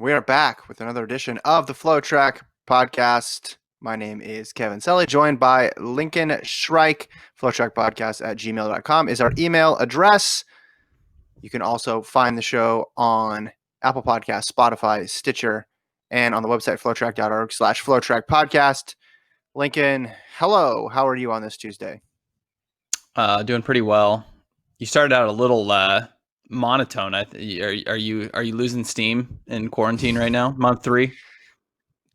We are back with another edition of the FloTrack podcast. My name is Kevin Selly, joined by Lincoln Shrike. FloTrackPodcast at gmail.com is our email address. You can also find the show on Apple Podcasts, Spotify, Stitcher, and on the website FloTrack.org/FloTrackPodcast. Lincoln, hello. How are you on this Tuesday? Doing pretty well. You started out a little monotone. Are you losing steam in quarantine right now? Month 3?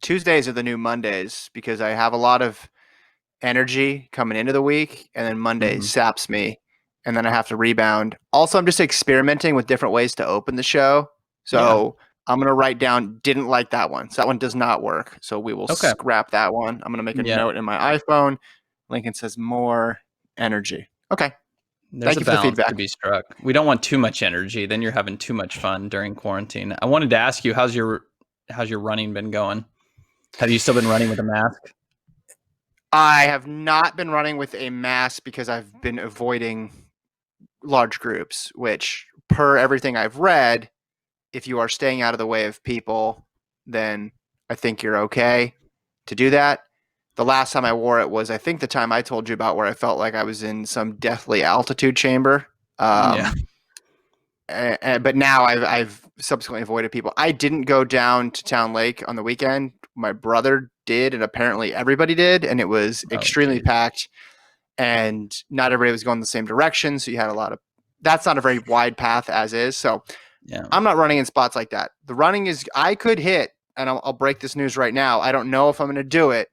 Tuesdays are the new Mondays because I have a lot of energy coming into the week, and then Monday Mm-hmm. saps me, and then I have to rebound. Also, I'm just experimenting with different ways to open the show. Yeah. So I'm going to write down, didn't like that one. So that one does not work. So we will Okay. scrap that one. I'm going to make a Yeah. note in my iPhone. Lincoln says more energy. Okay. There's Thank a you for the balance to feedback. be struck. We don't want too much energy. Then you're having too much fun during quarantine. I wanted to ask you, how's your running been going? Have you still been running with a mask? I have not been running with a mask because I've been avoiding large groups, which, per everything I've read, if you are staying out of the way of people, then I think you're okay to do that. The last time I wore it was, I think, the time I told you about, where I felt like I was in some deathly altitude chamber. Yeah. But now I've subsequently avoided people. I didn't go down to Town Lake on the weekend. My brother did, and apparently everybody did, and it was Oh, extremely geez. packed, and not everybody was going the same direction. So you had a lot of, that's not a very wide path as is. So Yeah. I'm not running in spots like that. The running is, I could hit, and I'll break this news right now. I don't know if I'm going to do it,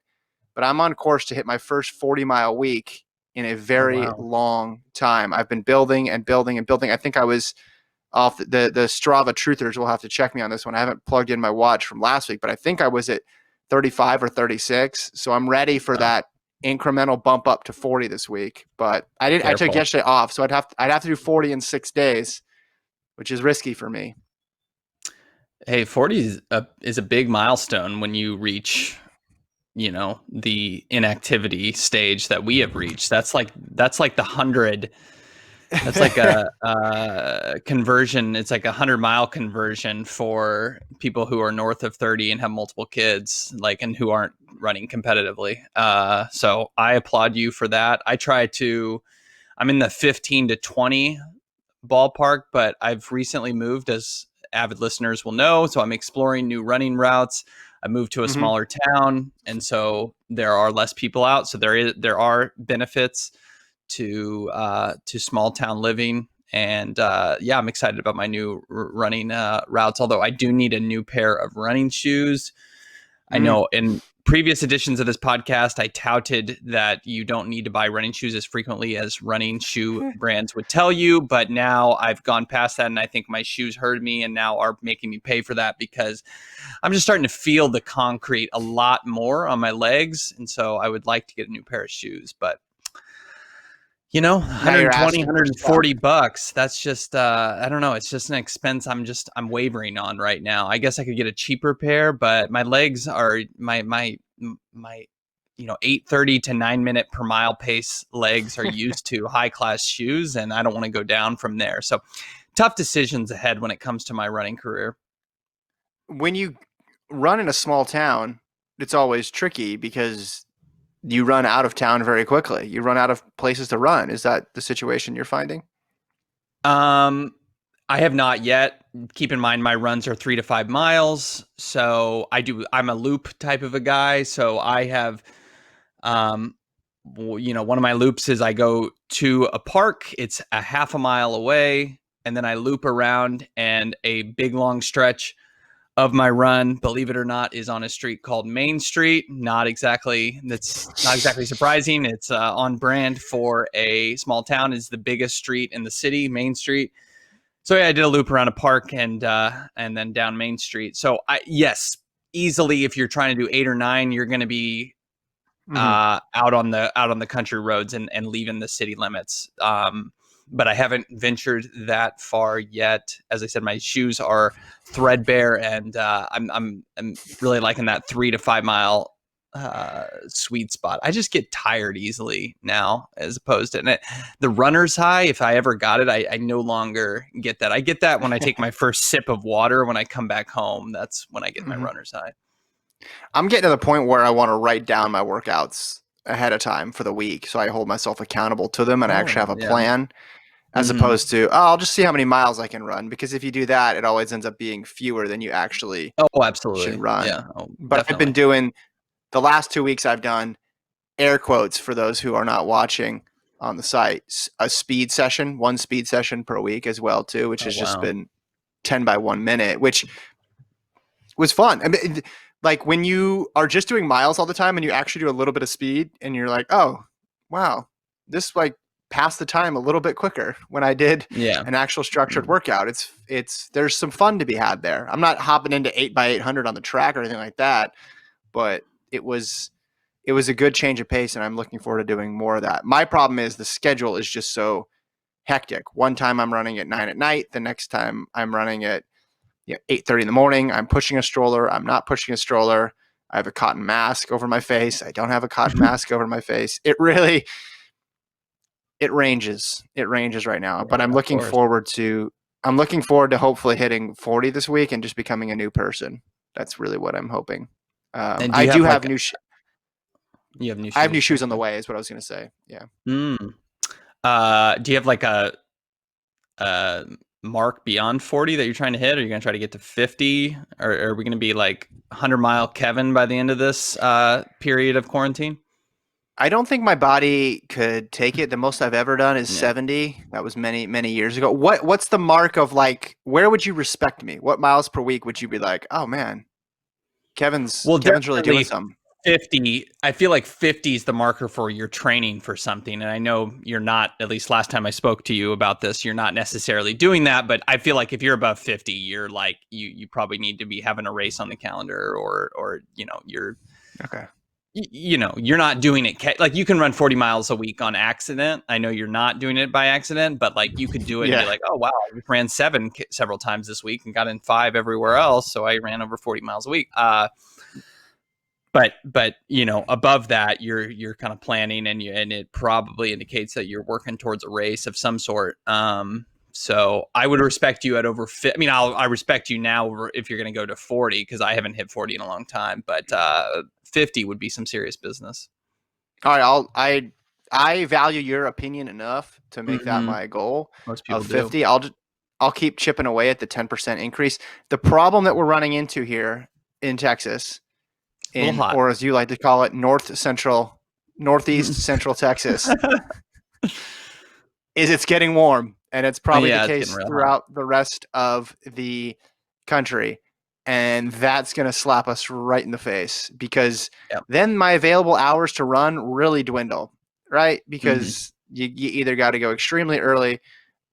but I'm on course to hit my first 40-mile week in a Oh, very wow. long time. I've been building and building and building. I think I was off the Strava truthers will have to check me on this one. I haven't plugged in my watch from last week, but I think I was at 35 or 36. So I'm ready for Oh, that incremental bump up to 40 this week. But I took careful. yesterday off, so I'd have to do 40 in 6 days, which is risky for me. Hey, 40 is a big milestone when you reach the inactivity stage that we have reached. That's like the 100. That's like a conversion. It's like 100-mile conversion for people who are north of 30 and have multiple kids, like, and who aren't running competitively. So I applaud you for that. I'm in the 15 to 20 ballpark, but I've recently moved, as avid listeners will know. So I'm exploring new running routes. I moved to a Mm-hmm. smaller town, and so there are less people out. So there are benefits to small town living. And yeah, I'm excited about my new running routes. Although I do need a new pair of running shoes. I Mm. know in previous editions of this podcast, I touted that you don't need to buy running shoes as frequently as running shoe brands would tell you. But now I've gone past that, and I think my shoes heard me and now are making me pay for that, because I'm just starting to feel the concrete a lot more on my legs. And so I would like to get a new pair of shoes. But Now you're 120, asking for stuff. $140. That's just, I don't know. It's just an expense I'm wavering on right now. I guess I could get a cheaper pair, but my legs are my 8:30 to 9 minute per mile pace legs are used to high class shoes, and I don't want to go down from there. So tough decisions ahead when it comes to my running career. When you run in a small town, it's always tricky because you run out of town very quickly. You run out of places to run. Is that the situation you're finding? Um, I have not yet. Keep in mind, my runs are 3 to 5 miles. So I'm a loop type of a guy. So I have, um, one of my loops is I go to a park. It's a half a mile away, and then I loop around, and a big long stretch of my run, believe it or not, is on a street called Main Street. That's not exactly surprising. It's on brand for a small town. It's the biggest street in the city, Main Street. So yeah, I did a loop around a park and then down Main Street. So yes, easily, if you're trying to do 8 or 9, you're going to be Mm-hmm. out on the country roads and leaving the city limits. But I haven't ventured that far yet. As I said, my shoes are threadbare, and I'm really liking that 3 to 5 mile sweet spot. I just get tired easily now, as opposed to the runner's high. If I ever got it, I no longer get that. I get that when I take my first sip of water when I come back home. That's when I get my runner's high. I'm getting to the point where I want to write down my workouts ahead of time for the week, so I hold myself accountable to them and I actually have a plan, as opposed to, I'll just see how many miles I can run. Because if you do that, it always ends up being fewer than you actually should Absolutely. run. Yeah. But definitely. I've been doing the last 2 weeks. I've done, air quotes for those who are not watching on the site, a speed session, one speed session per week as well too, which has just been 10 by 1 minute, which was fun. I mean, like when you are just doing miles all the time and you actually do a little bit of speed and you're like, oh, wow, this like passed the time a little bit quicker when I did an actual structured workout. There's some fun to be had there. I'm not hopping into 8x800 on the track or anything like that, but it was a good change of pace, and I'm looking forward to doing more of that. My problem is the schedule is just so hectic. One time I'm running at 9 at night. The next time I'm running at 8:30 in the morning. I'm pushing a stroller. I'm not pushing a stroller. I have a cotton mask over my face. I don't have a cotton mask over my face. It ranges. It ranges right now. But I'm looking forward to hopefully hitting 40 this week and just becoming a new person. That's really what I'm hoping. I do have new shoes. You have new shoes. I have new shoes on the way, is what I was going to say. Yeah. Do you have like a mark beyond 40 that you're trying to hit? Are you going to try to get to 50? Or are we going to be like 100-mile Kevin by the end of this period of quarantine? I don't think my body could take it. The most I've ever done is 70. That was many, many years ago. What's the mark of, like, where would you respect me? What miles per week would you be like, oh man, Kevin's really doing something? 50. I feel like 50 is the marker for your training for something. And I know you're not, at least last time I spoke to you about this, you're not necessarily doing that. But I feel like if you're above 50, you're like, you probably need to be having a race on the calendar, or you're okay. You're not doing it. Like, you can run 40 miles a week on accident. I know you're not doing it by accident, but like you could do it and be like, oh, wow, I ran 7 several times this week and got in 5 everywhere else. So I ran over 40 miles a week. But above that, you're kind of planning, and it probably indicates that you're working towards a race of some sort. So I would respect you at over 50. I mean, I respect you now if you're going to go to 40, because I haven't hit 40 in a long time. But 50 would be some serious business. All right, I value your opinion enough to make that my goal. Most people of 50. Do. I'll keep chipping away at the 10% increase. The problem that we're running into here in Texas, or as you like to call it, northeast central Texas, is it's getting warm, and it's probably the case throughout the rest of the country. And that's going to slap us right in the face, because then my available hours to run really dwindle, right? Because you either got to go extremely early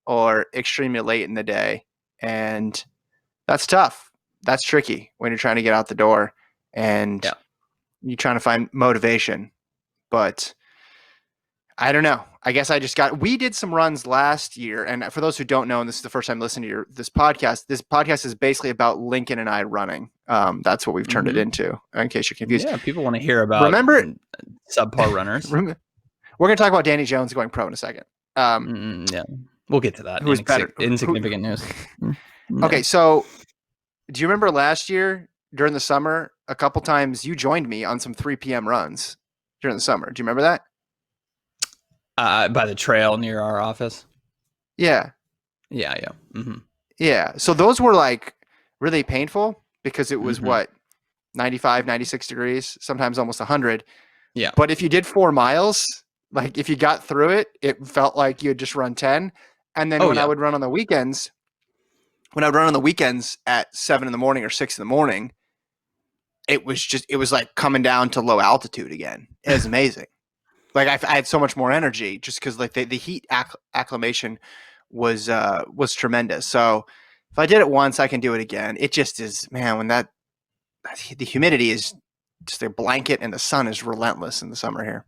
or extremely late in the day. And that's tough. That's tricky when you're trying to get out the door and you're trying to find motivation. But I don't know. I guess we did some runs last year. And for those who don't know, and this is the first time listening to this podcast is basically about Lincoln and I running. That's what we've turned it into, in case you're confused. Yeah, people want to hear about subpar runners. We're going to talk about Dani Jones going pro in a second. Yeah, we'll get to that. Who's better? Insignificant news. Okay, so do you remember last year during the summer, a couple times you joined me on some 3 p.m. runs during the summer? Do you remember that? By the trail near our office. Yeah. Yeah. So those were like really painful, because it was 95, 96 degrees, sometimes almost 100. Yeah. But if you did 4 miles, like if you got through it, it felt like you had just run 10. And then I would run on the weekends, at 7 in the morning or 6 in the morning, it was like coming down to low altitude again. It was amazing. Like I had so much more energy, just because like the heat acclimation was tremendous. So if I did it once, I can do it again. It just is, man, when the humidity is just a blanket and the sun is relentless in the summer here.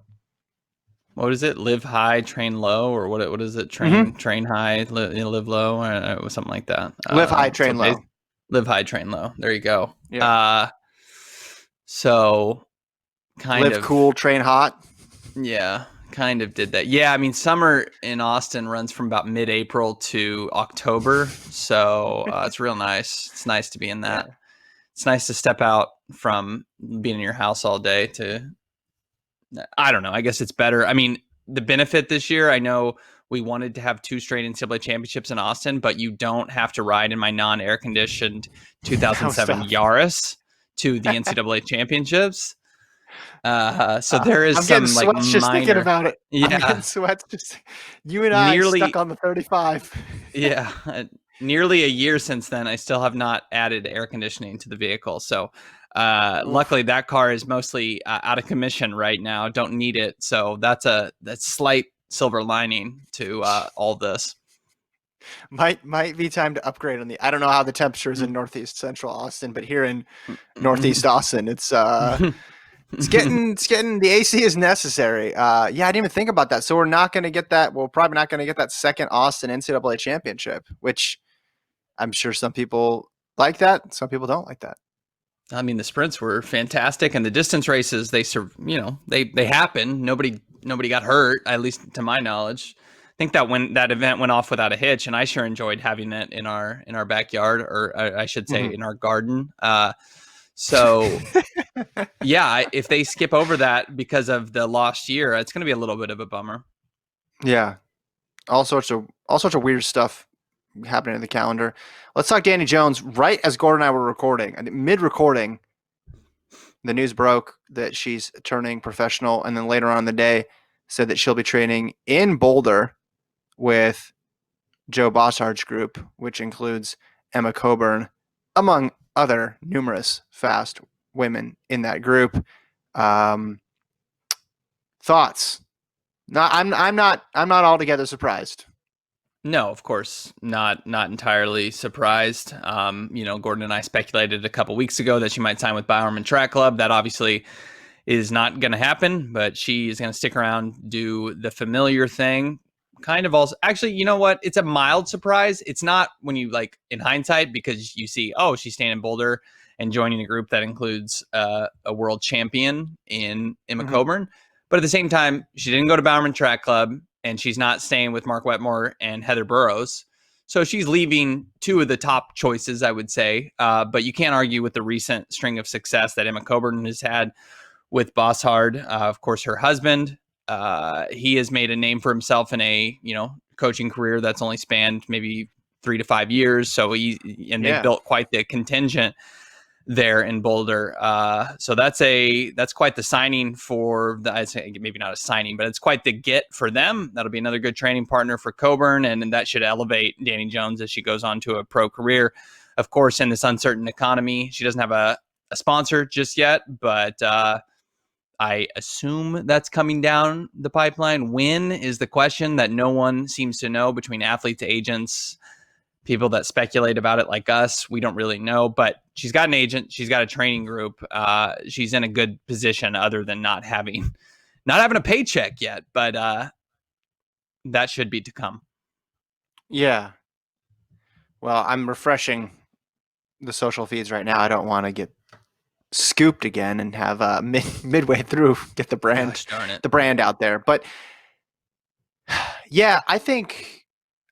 What is it? Live high, train low, or what is it? Train high, live low, or something like that. Live high, train low. Live high, train low. There you go. Yeah. So kind Live of, cool, train hot. yeah, kind of did that. Yeah, I mean, summer in Austin runs from about mid-April to October, so it's real nice. It's nice to be in that. Yeah. It's nice to step out from being in your house all day to, I don't know. I guess it's better. I mean, the benefit this year, I know we wanted to have 2 straight NCAA championships in Austin, but you don't have to ride in my non-air conditioned No 2007 stuff. Yaris to the NCAA championships. So there is I'm getting some like sweats just thinking minor, about it. I'm getting yeah, sweats just you and I stuck nearly, on the 35. yeah, nearly a year since then. I still have not added air conditioning to the vehicle. So, luckily Oof. that car is mostly out of commission right now. Don't need it. So that's slight silver lining to all this. Might be time to upgrade on the. I don't know how the temperature is in Northeast Central Austin, but here in Northeast Austin, it's getting the AC is necessary. Yeah, I didn't even think about that. So we're not going to get that. We're probably not going to get that second Austin NCAA championship, which I'm sure some people like that. Some people don't like that. I mean, the sprints were fantastic, and the distance races they happen. Nobody got hurt, at least to my knowledge. I think that when that event went off without a hitch, and I sure enjoyed having it in our backyard, or I should say Mhm. in our garden. So yeah, if they skip over that because of the lost year, it's going to be a little bit of a bummer. Yeah, all sorts of weird stuff happening in the calendar. Let's talk Dani Jones. Right as Gordon and I were recording, mid-recording, the news broke that she's turning professional, and then later on in the day said that she'll be training in Boulder with Joe Bosshard's group, which includes Emma Coburn, among other numerous fast women in that group. Um, Thoughts? No, I'm not altogether surprised. No, of course, not entirely surprised. Gordon and I speculated a couple weeks ago that she might sign with Bowerman Track Club. That obviously is not going to happen, but she is going to stick around, do the familiar thing. Kind of also, actually, you know what? It's a mild surprise. It's not when you like in hindsight because you see, oh, she's staying in Boulder and joining a group that includes a world champion in Emma Mm-hmm. Coburn. But at the same time, she didn't go to Bowerman Track Club and she's not staying with Mark Wetmore and Heather Burrows. So she's leaving 2 of the top choices, I would say. But you can't argue with the recent string of success that Emma Coburn has had with Bosshard. Of course, her husband. He has made a name for himself in a coaching career that's only spanned maybe 3 to 5 years. So they've Yeah. built quite the contingent there in Boulder. So that's quite the signing for the. I'd say maybe not a signing, but it's quite the get for them. That'll be another good training partner for Coburn, and that should elevate Dani Jones as she goes on to a pro career. Of course, in this uncertain economy, she doesn't have a sponsor just yet, but I assume that's coming down the pipeline. When is the question that no one seems to know between athletes, agents, people that speculate about it like us. We don't really know, but she's got an agent. She's got a training group. She's in a good position other than not having a paycheck yet, but that should be to come. Yeah. Well, I'm refreshing the social feeds right now. I don't want to get scooped again and have midway through get the Gosh darn it. brand out there. But yeah, I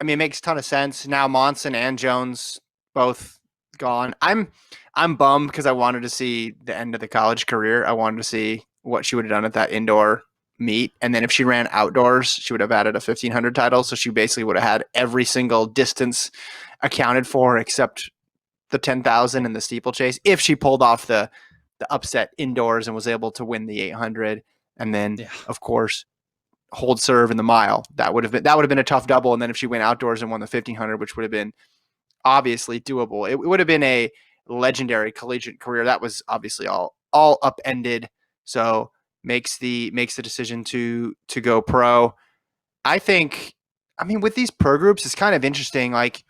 mean it makes a ton of sense. Now Monson and Jones both gone. I'm bummed because I wanted to see the end of the college career. I wanted to see what she would have done at that indoor meet. And then if she ran outdoors, she would have added a 1500 title. So she basically would have had every single distance accounted for except the 10,000 and the steeplechase if she pulled off the upset indoors and was able to win the 800 and then Yeah. of course hold serve in the mile. That would have been a tough double. And then if she went outdoors and won the 1500, which would have been obviously doable, it would have been a legendary collegiate career. That was obviously all upended. So makes the decision to go pro. I think, I mean, with these pro groups, it's kind of interesting, like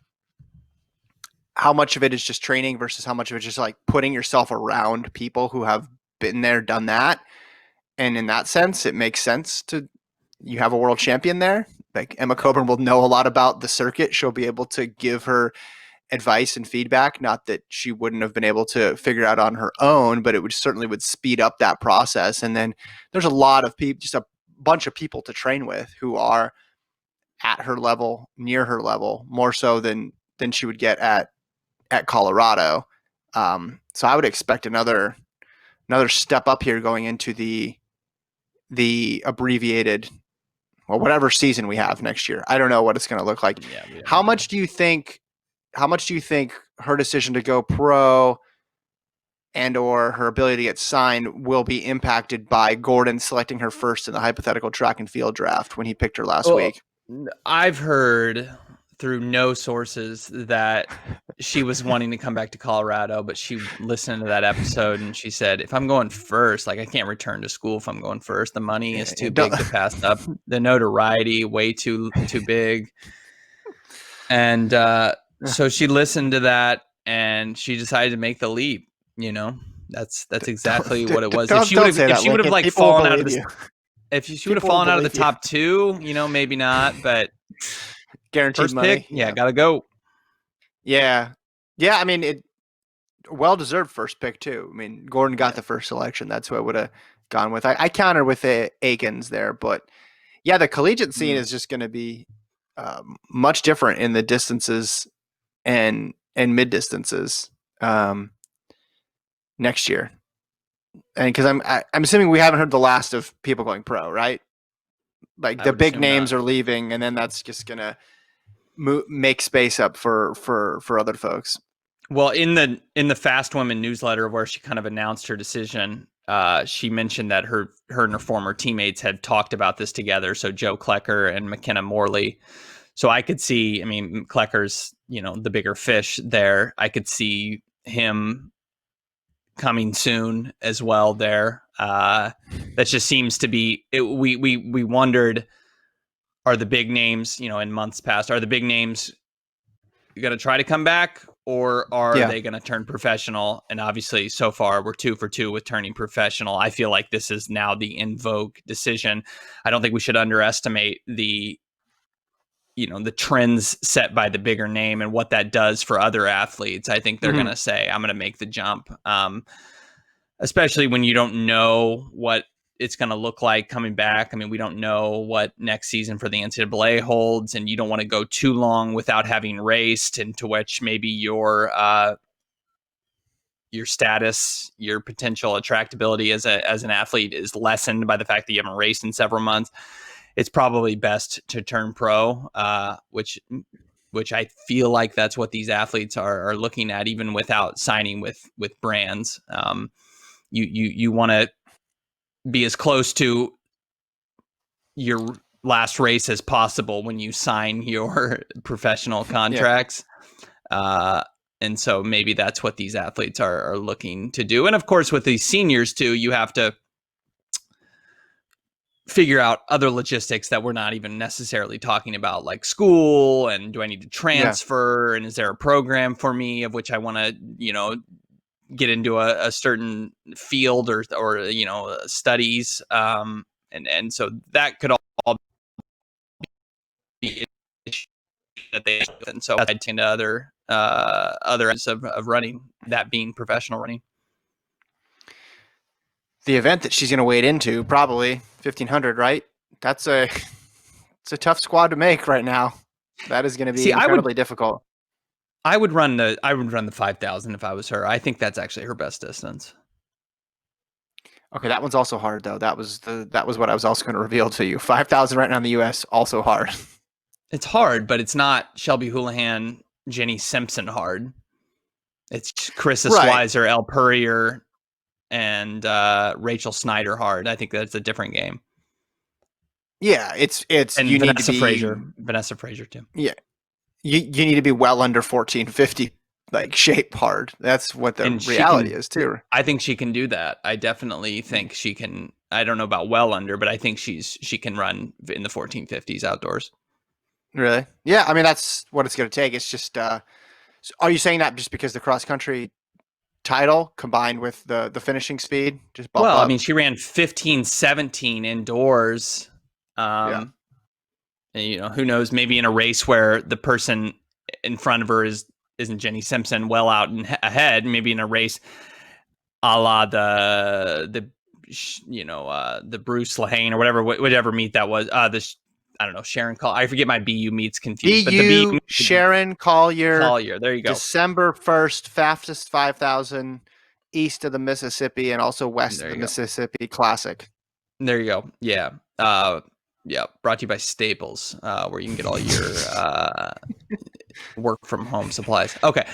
how much of it is just training versus how much of it is just like putting yourself around people who have been there, done that. And in that sense, it makes sense to you have a world champion there. Like Emma Coburn will know a lot about the circuit. She'll be able to give her advice and feedback. Not that she wouldn't have been able to figure out on her own, but it would certainly would speed up that process. And then there's a lot of people, just a bunch of people to train with who are at her level, near her level, more so than she would get at Colorado. So I would expect another step up here going into the abbreviated, well, whatever season we have next year. I don't know what it's going to look like. Yeah. How much do you think her decision to go pro and or her ability to get signed will be impacted by Gordon selecting her first in the hypothetical track and field draft when he picked her last week? I've heard through no sources that she was wanting to come back to Colorado, but she listened to that episode and she said, if I'm going first, like I can't return to school if I'm going first. The money is too big to pass up. The notoriety, way too big. And so she listened to that and she decided to make the leap. You know, that's exactly what it was. If she would have like fallen out of the, if she would have fallen out of the top 2, you know, maybe not, but guaranteed first money. pick, yeah, gotta go. Yeah. I mean, it well-deserved first pick too. I mean, Gordon got the first selection. That's who I would have gone with. I countered with Aikens there, but yeah, the collegiate scene is just going to be much different in the distances and mid distances next year. And because I'm assuming we haven't heard the last of people going pro, right? Like the big names are leaving, and then that's just gonna make space up for other folks. Well, in the Fast Women newsletter where she kind of announced her decision, she mentioned that her and her former teammates had talked about this together. So Joe Klecker and McKenna Morley. So I could see, I mean, Klecker's, you know, the bigger fish there. I could see him coming soon as well there. That just seems to be it. We wondered, are the big names, you know, in months past, are the big names going to try to come back, or are they going to turn professional? And obviously so far we're 2 for 2 with turning professional. I feel like this is now the in vogue decision. I don't think we should underestimate the, you know, the trends set by the bigger name and what that does for other athletes. I think they're going to say, I'm going to make the jump. Especially when you don't know what it's going to look like coming back. I mean, we don't know what next season for the NCAA holds, and you don't want to go too long without having raced, into which maybe your status, your potential attractability as an athlete is lessened by the fact that you haven't raced in several months. It's probably best to turn pro, which I feel like that's what these athletes are looking at, even without signing with brands. You want to be as close to your last race as possible when you sign your professional contracts. And so maybe that's what these athletes are looking to do. And of course, with these seniors too, you have to figure out other logistics that we're not even necessarily talking about, like school, and do I need to transfer, and is there a program for me of which I want to, you know, get into a certain field or you know, studies, and so that could all be that they, and so I'd into other ends of running, that being professional running. The event that she's going to wade into, probably 1500, right? It's a tough squad to make right now. That is going to be incredibly difficult. I would run the 5,000 if I was her. I think that's actually her best distance. Okay, that one's also hard though. That was what I was also going to reveal to you. 5,000 right now in the U.S. also hard. It's hard, but it's not Shelby Houlihan, Jenny Simpson hard. It's Carissa Schweizer, Elle Purrier, and Rachel Snyder hard. I think that's a different game. Yeah, it's and you Vanessa need to be Vanessa Fraser too. Yeah, you need to be well under 1450 like shape hard. That's what the reality is too. I think she can do that. I definitely think she can. I don't know about well under, but I think she can run in the 1450s outdoors. Really? Yeah. I mean, that's what it's going to take. It's just. Are you saying that just because the cross country title combined with the finishing speed just bump up? I mean, she ran 15:17 indoors. And, you know, who knows? Maybe in a race where the person in front of her is isn't Jenny Simpson well out and ahead, maybe in a race a la the Bruce Lahane or whatever meet that was. I don't know, Sharon Call. I forget my BU meets confused, but the BU Sharon Collier. There you go. December 1st, fastest 5,000 east of the Mississippi and also west of the Mississippi Classic. There you go. Yeah. Yeah. Brought to you by Staples, where you can get all your work from home supplies. Okay.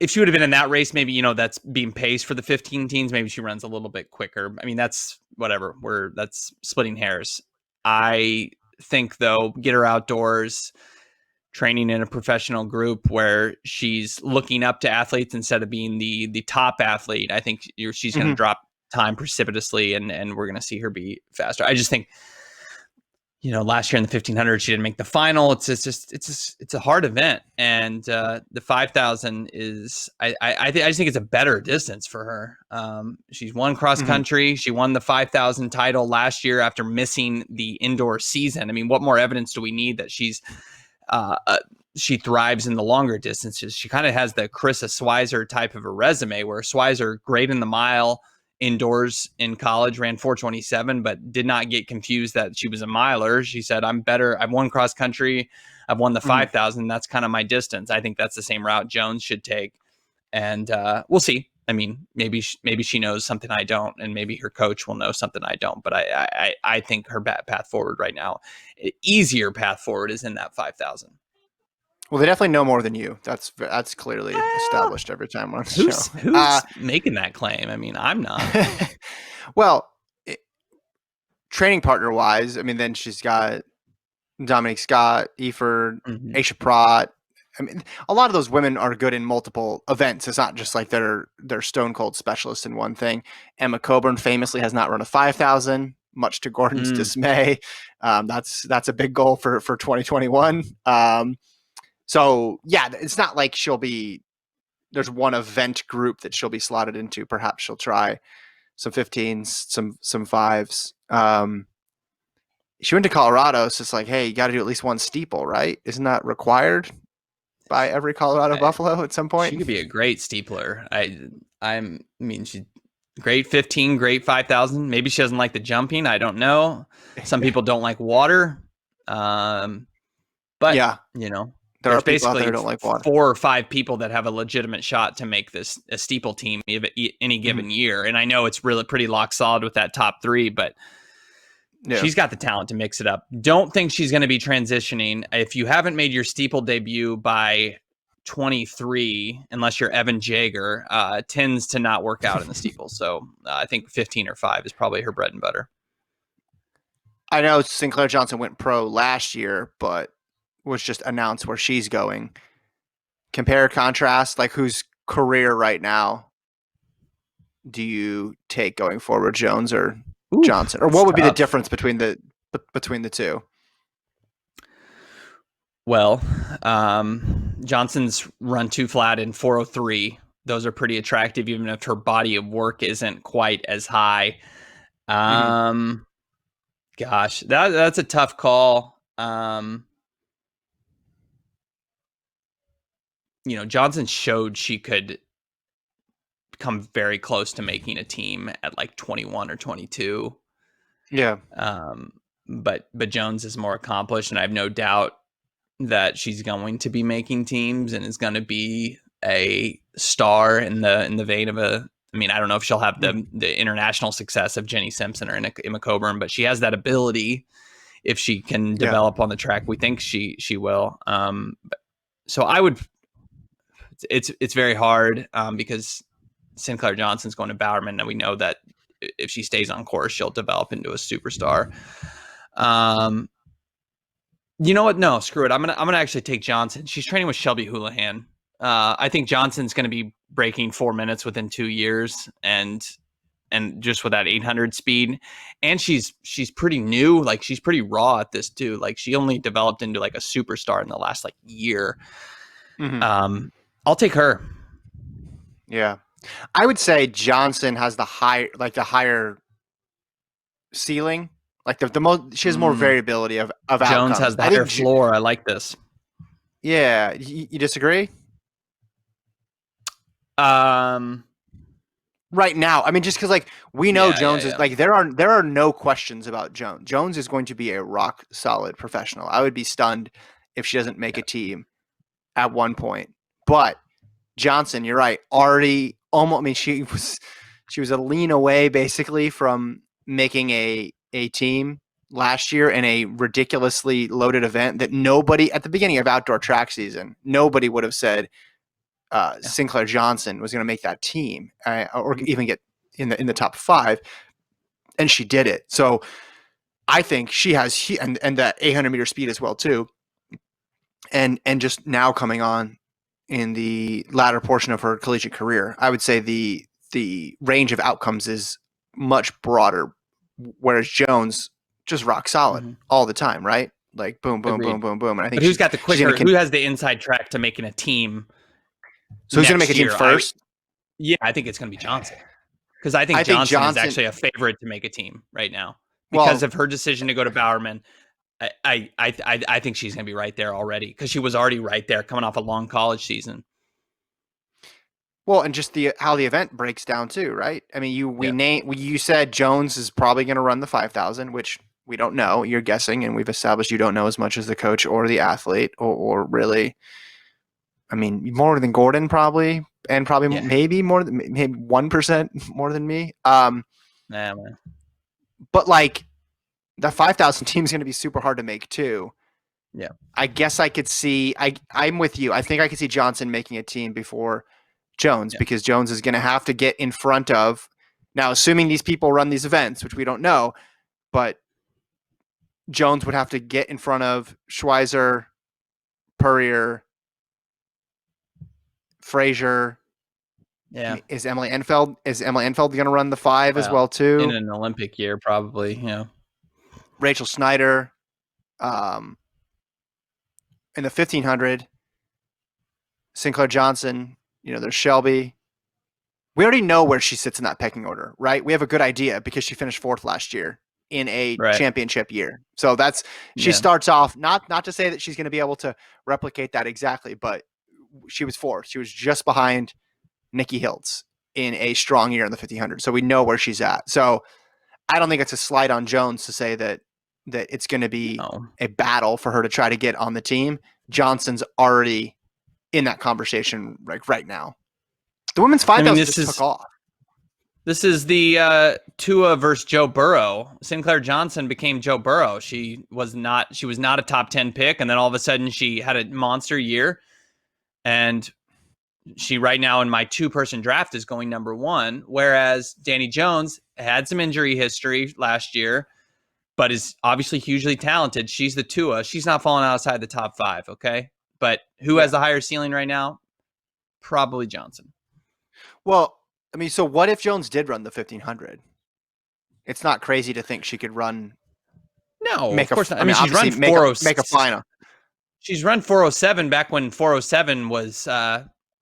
If she would have been in that race, maybe, that's being paced for the 15 teens. Maybe she runs a little bit quicker. I mean, that's whatever. That's splitting hairs. I think, though, get her outdoors, training in a professional group where she's looking up to athletes instead of being the top athlete. I think she's going to drop time precipitously, and we're going to see her be faster. I just think, last year in the 1500, she didn't make the final. It's a hard event, and the 5,000 is I just think it's a better distance for her. She's won cross country. She won the 5,000 title last year after missing the indoor season. I mean, what more evidence do we need that she thrives in the longer distances? She kind of has the Carissa Schweizer type of a resume, where Schweizer, great in the mile indoors in college, ran 4:27, but did not get confused that she was a miler. She said, I'm better. I've won cross country. I've won the 5,000. That's kind of my distance. I think that's the same route Jones should take. And we'll see. I mean, maybe she knows something I don't, and maybe her coach will know something I don't. But I think her path forward right now, easier path forward, is in that 5,000. Well, they definitely know more than you. That's clearly established every time on the show. Who's making that claim? I mean, I'm not. Well, training partner wise, I mean, then she's got Dominique Scott, Eford, Aisha Pratt. I mean, a lot of those women are good in multiple events. It's not just like they're stone cold specialists in one thing. Emma Coburn famously has not run a 5,000, much to Gordon's dismay. That's a big goal for 2021. So yeah, it's not like there's one event group that she'll be slotted into. Perhaps she'll try some 15s, some 5s. She went to Colorado, so it's like, hey, you got to do at least one steeple, right? Isn't that required by every Colorado Buffalo at some point? She could be a great steepler. I mean, she's great 15, great 5,000. Maybe she doesn't like the jumping. I don't know. Some people don't like water. But yeah, there's basically don't like 4 or 5 people that have a legitimate shot to make this a steeple team any given year. And I know it's really pretty lock solid with that top 3, but she's got the talent to mix it up. Don't think she's going to be transitioning. If you haven't made your steeple debut by 23, unless you're Evan Jager, tends to not work out in the steeple. So I think 15 or 5 is probably her bread and butter. I know Sinclair Johnson went pro last year, but was just announced where she's going. Compare, contrast, like whose career right now do you take going forward, Jones or Johnson? Or what would be the difference between the two? Well, Johnson's run 2 flat in 4:03. Those are pretty attractive, even if her body of work isn't quite as high. Gosh, that's a tough call. Johnson showed she could come very close to making a team at like 21 or 22. Yeah. But Jones is more accomplished, and I have no doubt that she's going to be making teams and is going to be a star in the vein of I don't know if she'll have the international success of Jenny Simpson or Emma Coburn, but she has that ability if she can develop on the track. We think she will. So I would. It's very hard because Sinclair Johnson's going to Bowerman, and we know that if she stays on course, she'll develop into a superstar. You know what? No, screw it. I'm gonna actually take Johnson. She's training with Shelby Houlihan. I think Johnson's going to be breaking 4 minutes within 2 years, and just with that 800 speed, and she's pretty new. Like, she's pretty raw at this too. Like, she only developed into like a superstar in the last like year. I'll take her. Yeah, I would say Johnson has the higher ceiling. Like the most, she has more variability of Jones outcomes. has the higher floor. I like this. Yeah, you disagree? Um, right now. I mean, just because like we know Jones is yeah. like there are no questions about Jones. Jones is going to be a rock solid professional. I would be stunned if she doesn't make a team at one point. But Johnson, you're right. Already almost. I mean, she was a lean away basically from making a team last year in a ridiculously loaded event that nobody at the beginning of outdoor track season, nobody would have said Yeah. Sinclair Johnson was going to make that team or even get in the top 5, and she did it. So I think she has and that 800-meter speed as well too, and just now coming on in the latter portion of her collegiate career, I would say the range of outcomes is much broader, whereas Jones just rock solid Mm-hmm. all the time, right? Like boom, boom, boom, Agreed. boom, boom. And I think But who's got the she's going quicker? to. Who has the inside track to making a team So who's going to make next a team year? first? I think it's going to be Johnson, because I think I think Johnson is Johnson. actually a favorite to make a team right now because Well, of her decision to go to Bowerman. I think she's going to be right there already, because she was already right there coming off a long college season. Well, and just the how the event breaks down too, right? I mean, Yeah. you said Jones is probably going to run the 5,000, which we don't know. You're guessing, and we've established you don't know as much as the coach or the athlete, or really. I mean, more than Gordon probably, and probably Yeah. maybe more than maybe 1% more than me. Nah, man. But like the 5,000 team is going to be super hard to make too. Yeah. I guess I could see. I'm with you. I think I could see Johnson making a team before Jones, Yeah. because Jones is going to have to get in front of, now assuming these people run these events, which we don't know, but Jones would have to get in front of Schweizer, Purrier, Frazier. I Yeah. mean, is Emily Enfeld going to run the 5 as Well, well in too? an Olympic year, probably. Yeah. Rachel Snyder, um, in the 1500, Sinclair Johnson. There's Shelby. We already know where she sits in that pecking order, right? We have a good idea because she finished 4th last year in a Right. championship year. So she Yeah. starts off, not to say that she's going to be able to replicate that exactly, but she was 4th. She was just behind Nikki Hiltz in a strong year in the 1500. So we know where she's at. So I don't think it's a slight on Jones to say that it's going to be No. a battle for her to try to get on the team. Johnson's already in that conversation like right now. The women's I mean, 5,000 just took off. this is the Tua versus Joe Burrow. Sinclair Johnson became Joe Burrow. She was not a top 10 pick, and then all of a sudden she had a monster year, and she right now in my 2-person draft is going number 1, whereas Dani Jones had some injury history last year, but is obviously hugely talented. She's the Tua. She's not falling outside the top 5, okay? But who has the higher ceiling right now? Probably Johnson. Well, I mean, so what if Jones did run the 1500? It's not crazy to think she could run. No, of course not. I I mean, mean, she's obviously run make a 406. final. She's run 407 back when 407 was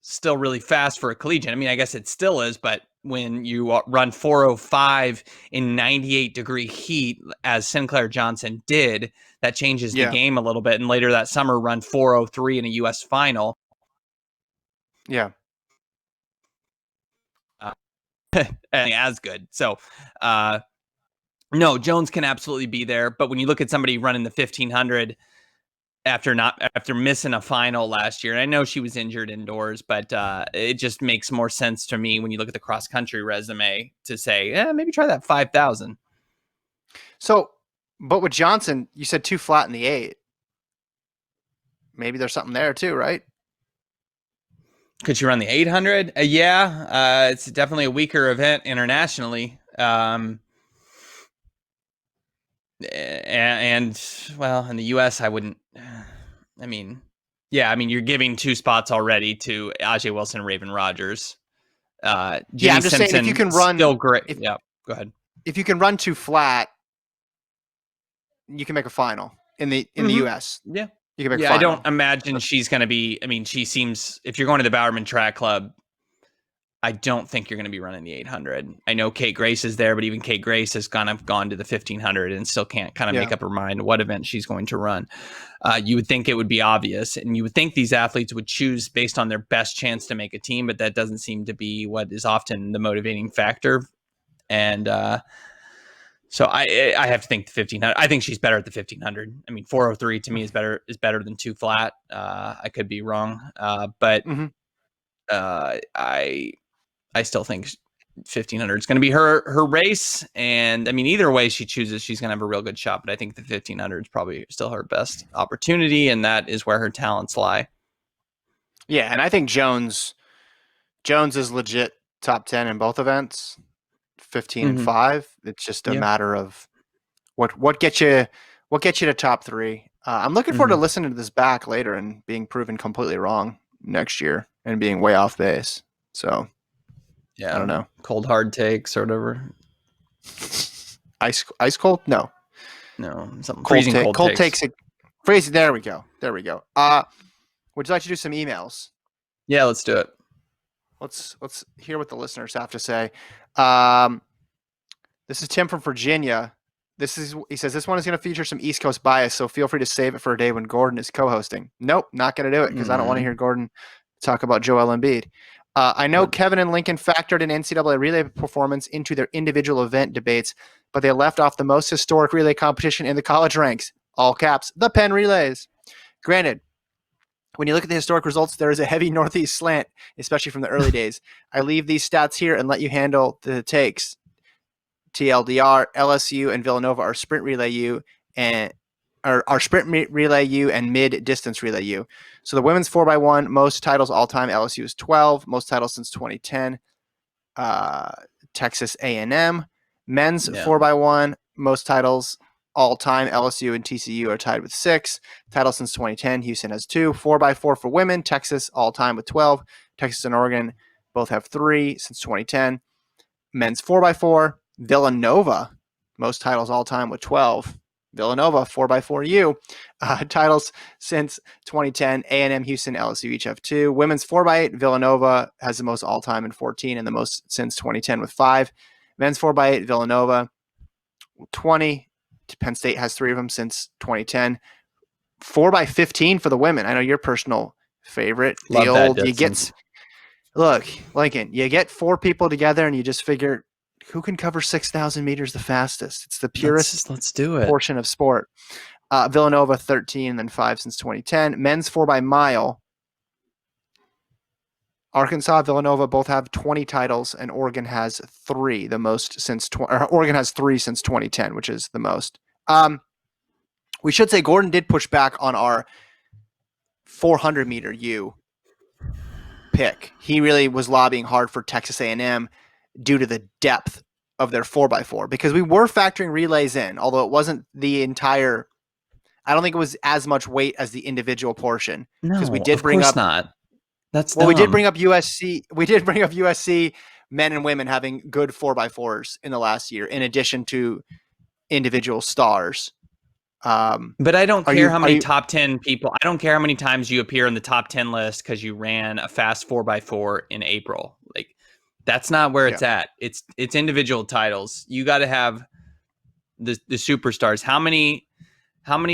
still really fast for a collegiate. I mean, I guess it still is, but when you run 405 in 98-degree heat, as Sinclair Johnson did, that changes the Yeah, game a little bit. And later that summer, run 403 in a U.S. final. yeah. As good. So, no, Jones can absolutely be there. But when you look at somebody running the 1500 after missing a final last year, and I know she was injured indoors, but it just makes more sense to me when you look at the cross country resume to say, maybe try that 5,000. So, but with Johnson, you said too flat in the 8. Maybe there's something there too, right? Could you run the 800? It's definitely a weaker event internationally. And well, in the U.S., I wouldn't. I mean, you're giving 2 spots already to Ajay Wilson and Raven Rogers. Yeah, Jenny I'm just saying if you Simpson, can run, still great. Yeah, go ahead. if you can run too flat, you can make a final in the U.S. Yeah. You can make a Yeah, I final. don't imagine she's going to be. I mean, she seems. If you're going to the Bowerman Track Club, I don't think you're going to be running the 800. I know Kate Grace is there, but even Kate Grace has gone to the 1500 and still can't kind of make up her mind what event she's going to run. You would think it would be obvious, and you would think these athletes would choose based on their best chance to make a team, but that doesn't seem to be what is often the motivating factor. And so I have to think the 1500. I think she's better at the 1500. I mean, 403 to me is better than 2 flat. I could be wrong, but I still think 1500 is going to be her race. And I mean, either way she chooses, she's going to have a real good shot. But I think the 1500 is probably still her best opportunity, and that is where her talents lie. Yeah, and I think Jones is legit top 10 in both events, 15 and 5. It's just a matter of what gets you to top 3. I'm looking forward to listening to this back later and being proven completely wrong next year and being way off base. So yeah, I don't know. Cold hard takes or whatever. Ice cold? No, something freezing cold takes. Freezing. There we go. Would you like to do some emails? Yeah, let's do it. Let's hear what the listeners have to say. This is Tim from Virginia. He says this one is going to feature some East Coast bias, so feel free to save it for a day when Gordon is co-hosting. Nope, not going to do it because I don't want to hear Gordon talk about Joel Embiid. I know Kevin and Lincoln factored an NCAA relay performance into their individual event debates, but they left off the most historic relay competition in the college ranks. All caps, the Penn Relays. Granted, when you look at the historic results, there is a heavy northeast slant, especially from the early days. I leave these stats here and let you handle the takes. TLDR, LSU, and Villanova are sprint relay U and mid distance relay U. So the women's 4x1, most titles all time, LSU is 12, most titles since 2010. Texas A&M, men's 4x1, most titles all time, LSU and TCU are tied with 6. Titles since 2010, Houston has 2. 4x4 for women, Texas all time with 12. Texas and Oregon both have 3 since 2010. Men's 4x4, Villanova, most titles all time with 12. Villanova, 4x4U. Titles since 2010, A&M, Houston, LSU each have 2. Women's 4x8, Villanova has the most all time in 14 and the most since 2010 with 5. Men's 4x8, Villanova, 20. Penn State has 3 of them since 2010. 4x15 for the women. I know your personal favorite. Love that Look, Lincoln, you get 4 people together and you just figure who can cover 6,000 meters the fastest. It's the purest let's do it. portion of sport. Villanova 13 and then 5 since 2010. Men's 4x mile. Arkansas, Villanova both have 20 titles, and Oregon has 3, the most since Oregon has 3 since 2010, which is the most. We should say Gordon did push back on our 400 meter U pick. He really was lobbying hard for Texas A&M due to the depth of their 4x4, because we were factoring relays in, although it wasn't the entire. I don't think it was as much weight as the individual portion, because we did bring up not. That's well, dumb. We did bring up USC. We did bring up USC men and women having good 4x4s in the last year, in addition to individual stars. But I don't care how many top 10 people. I don't care how many times you appear in the top 10 list because you ran a fast 4x4 in April. Like, that's not where it's at. It's individual titles. You got to have the superstars. How many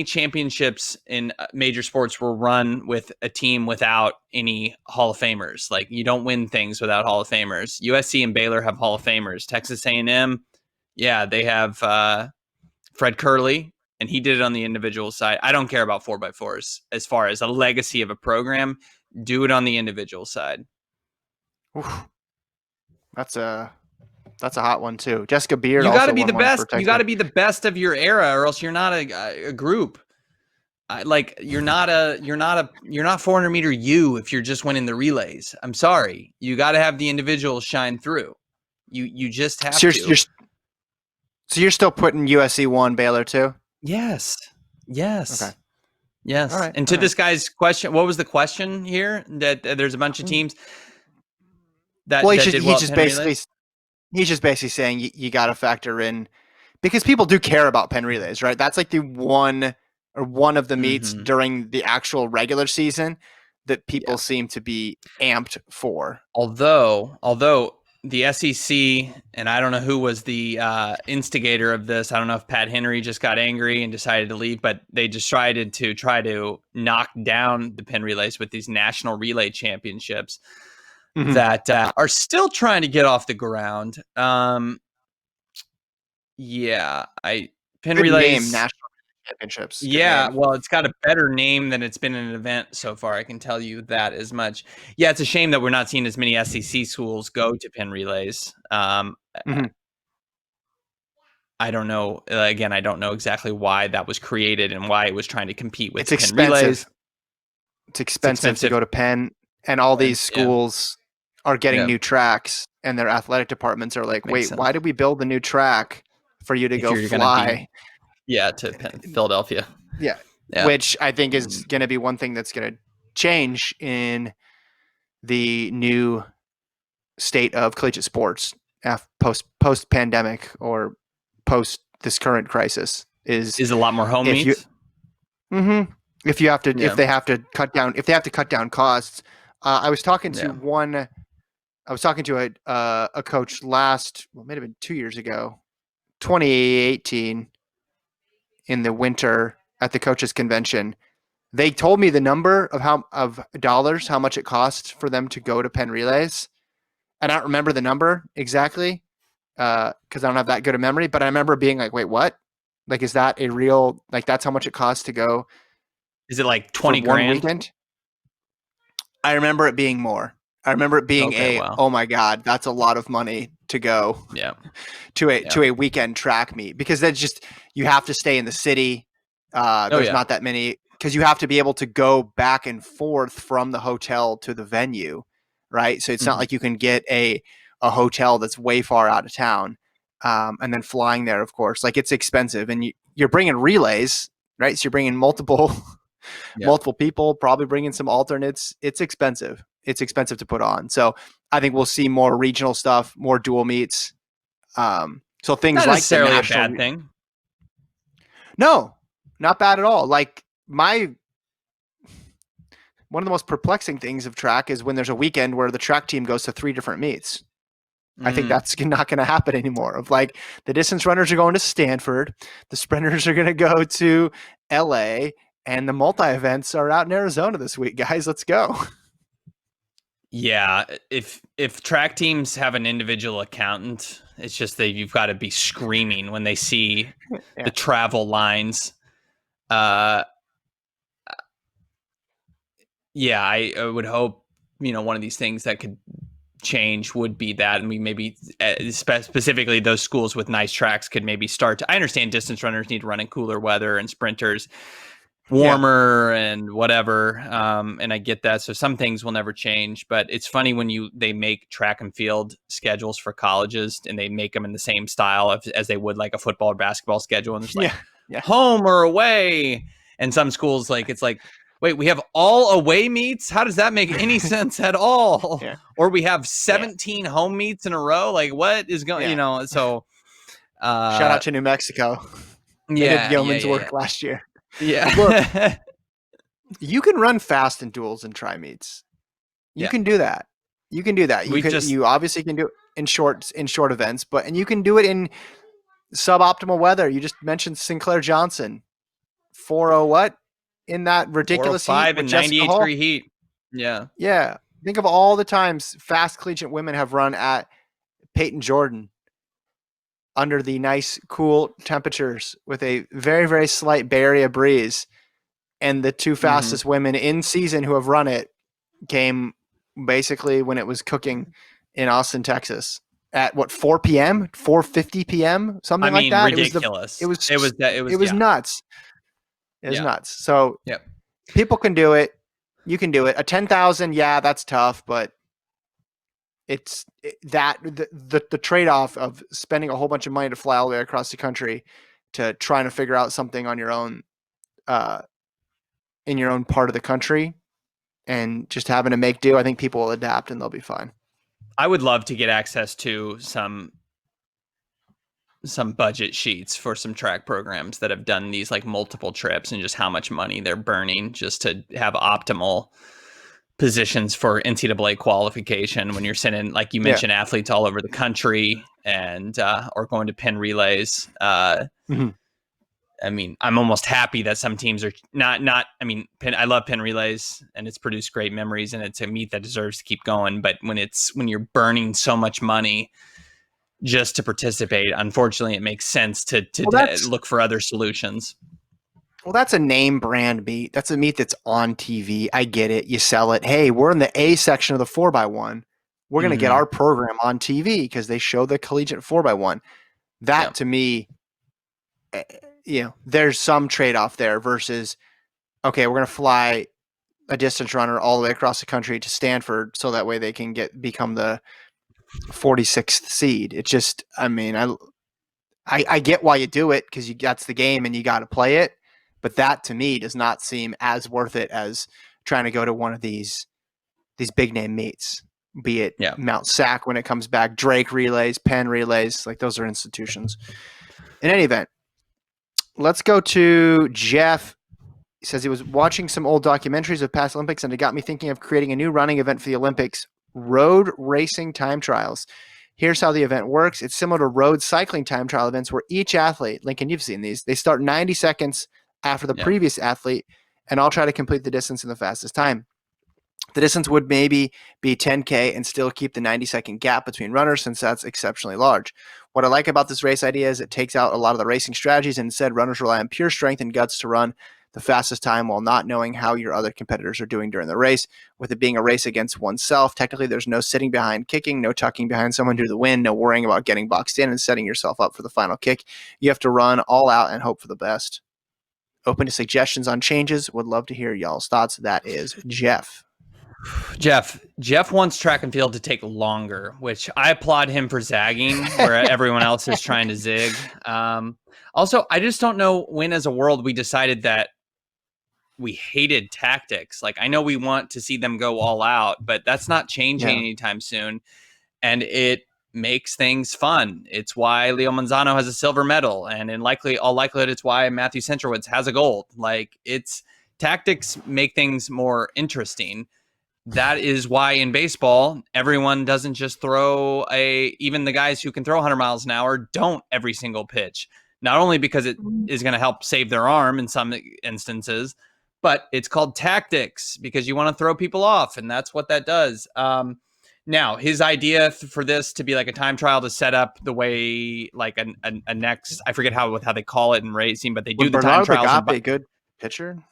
championships in major sports were run with a team without any Hall of Famers? Like, you don't win things without Hall of Famers. USC and Baylor have Hall of Famers. Texas A&M, they have Fred Curley, and he did it on the individual side. I don't care about 4x4s as far as a legacy of a program. Do it on the individual side. Oof. That's a hot one too. Jessica Beard. You got to be the best. You got to be the best of your era, or else you're not a group. You're not 400 meter U if you're just winning the relays. I'm sorry. You got to have the individuals shine through. You just have to. So you're still putting USC 1, Baylor 2? Yes. Okay. Yes. All right. And to this guy's question, what was the question here? That there's a bunch of teams that he's just basically saying you got to factor in, because people do care about Penn Relays, right? That's like the one of the meets during the actual regular season that Yeah. people seem to be amped for. Although the SEC, and I don't know who was the instigator of this. I don't know if Pat Henry just got angry and decided to leave, but they decided to try to knock down the Penn relays with these national relay championships Mhm. that are still trying to get off the ground. Yeah, Penn Good name, relays. national championships. Good Yeah, name. well, it's got a better name than it's been an event so far. I can tell you that as much. Yeah, it's a shame that we're not seeing as many SEC schools go to Penn relays. Mhm. I don't know. Again, I don't know exactly why that was created and why it was trying to compete with It's the Penn relays. expensive. It's It's expensive to expensive. go to Penn, and all these Yeah, schools are getting yeah, new tracks, and their athletic departments are like, makes "Wait, why sense. did we build a new track for you to If go you're gonna be, fly?" yeah, to Philadelphia. Yeah, Yeah. which I think is going to be one thing that's going to change in the new state of collegiate sports post pandemic or post this current crisis is Is a lot more home if you meets. mm-hmm, if you have to Yeah, if they have to cut down costs. I was talking to yeah. one. I was talking to a coach last, well, might have been 2 years ago, 2018, in the winter at the coaches convention. They told me the number of dollars, how much it costs for them to go to Penn Relays. And I don't remember the number exactly because I don't have that good a memory. But I remember being like, "Wait, what? Like, is that a real? Like, that's how much it costs to go Is it like for 20 one grand? weekend?" I remember it being more. I remember it being Okay, wow. oh my god, that's a lot of money to go Yeah, yeah. to a weekend track meet because that's just you have to stay in the city. Oh There's yeah. not that many because you have to be able to go back and forth from the hotel to the venue, right? So it's not Mhm. like you can get a hotel that's way far out of town, and then flying there. Of course, like it's expensive, and you're bringing relays, right? So you're bringing multiple Yeah. multiple people, probably bringing some alternates. It's expensive. It's expensive to put on. So I think we'll see more regional stuff, more dual meets. So things Not like the necessarily a national. bad thing. No, not bad at all. Like one of the most perplexing things of track is when there's a weekend where the track team goes to 3 different meets. I think Mm. that's not going to happen anymore. Of like the distance runners are going to Stanford, the sprinters are going to go to LA, and the multi events are out in Arizona this week. Guys, let's go. Yeah, if track teams have an individual accountant, it's just that you've got to be screaming when they see the Yeah. travel lines. Uh, yeah, I would hope one of these things that could change would be that, and we maybe specifically those schools with nice tracks could maybe start to. I understand distance runners need to run in cooler weather and sprinters Yeah. warmer and whatever, and I get that, so some things will never change, but it's funny when they make track and field schedules for colleges and they make them in the same style as they would like a football or basketball schedule, and it's like Yeah. Yeah. home or away, and some schools like it's like, wait, we have all away meets? How does that make any sense at all? Yeah. Or we have Yeah. 17 home meets in a row? Like what is going, Yeah. so Shout uh out to New Mexico. They did yeah, yeah, yeoman's yeah, yeah. work last year. Look, Yeah. you can run fast in duels and tri meets. You Yeah. can do that. You can do that. We just You obviously can do it in short events, and you can do it in suboptimal weather. You just mentioned Sinclair Johnson. 4-0 what? In that ridiculous heat 405 with and Jessica 98 Hall? degree heat. Yeah. Yeah. Think of all the times fast collegiate women have run at Peyton Jordan under the nice, cool temperatures with a very, very slight Bay Area breeze. And the two Hmm. fastest women in season who have run it came basically when it was cooking in Austin, Texas at what 4 p.m., 4:50 p.m., I something like mean, that. ridiculous. It It was, was yeah. nuts. It was Yeah. nuts. So Yep. people can do it. You can do it. A 10,000, yeah, that's tough, but the trade off of spending a whole bunch of money to fly all the way across the country to trying to figure out something on your own, uh, in your own part of the country, and just having to make do. I think people will adapt and they'll be fine. I would love to get access to some budget sheets for some track programs that have done these like multiple trips and just how much money they're burning just to have optimal positions for NCAA qualification when you're sending, like you mentioned, athletes all over the country and or going to pin relays. Mhm. I mean, I'm almost happy that some teams are not. I mean, I love pin relays, and it's produced great memories, and it's a meet that deserves to keep going. But when you're burning so much money just to participate, unfortunately, it makes sense to Well, look for other solutions. Well, that's a name brand meet. That's a meet that's on TV. I get it. You sell it. Hey, we're in the A section of the 4x1. We're going to get our program on TV because they show the collegiate 4x1. That to me, there's some trade off there versus, okay, we're going to fly a distance runner all the way across the country to Stanford so that way they can become the 46th seed. It just, I mean, I get why you do it because that's the game and you got to play it. But that to me does not seem as worth it as trying to go to one of these big name meets, be it Mount Sac when it comes back, Drake relays, Penn relays, like those are institutions. In any event, let's go to Jeff. He says he was watching some old documentaries of past Olympics and it got me thinking of creating a new running event for the Olympics, road racing time trials. Here's how the event works. It's similar to road cycling time trial events where each athlete, Lincoln, you've seen these, they start 90 seconds after the previous athlete and I'll try to complete the distance in the fastest time. The distance would maybe be 10K and still keep the 90-second gap between runners since that's exceptionally large. What I like about this race idea is it takes out a lot of the racing strategies and instead runners rely on pure strength and guts to run the fastest time while not knowing how your other competitors are doing during the race. With it being a race against oneself, technically there's no sitting behind kicking, no tucking behind someone due to the wind, no worrying about getting boxed in and setting yourself up for the final kick. You have to run all out and hope for the best. Open to suggestions on changes. Would love to hear y'all's thoughts. That is Jeff. Jeff wants track and field to take longer, which I applaud him for zagging where everyone else is trying to zig. Also, I just don't know when as a world we decided that we hated tactics. Like, I know we want to see them go all out, but that's not changing anytime soon. And it makes things fun. It's why Leo Manzano has a silver medal. And in all likelihood, it's why Matthew Centrowitz has a gold. Like, tactics make things more interesting. That is why in baseball, everyone doesn't just even the guys who can throw 100 miles an hour don't every single pitch. Not only because it is going to help save their arm in some instances, but it's called tactics because you want to throw people off. And that's what that does. Now, his idea for this to be like a time trial to set up the way like a next, I forget how they call it in racing, but they do the time trials. Would Bernard Lagat be a good pitcher?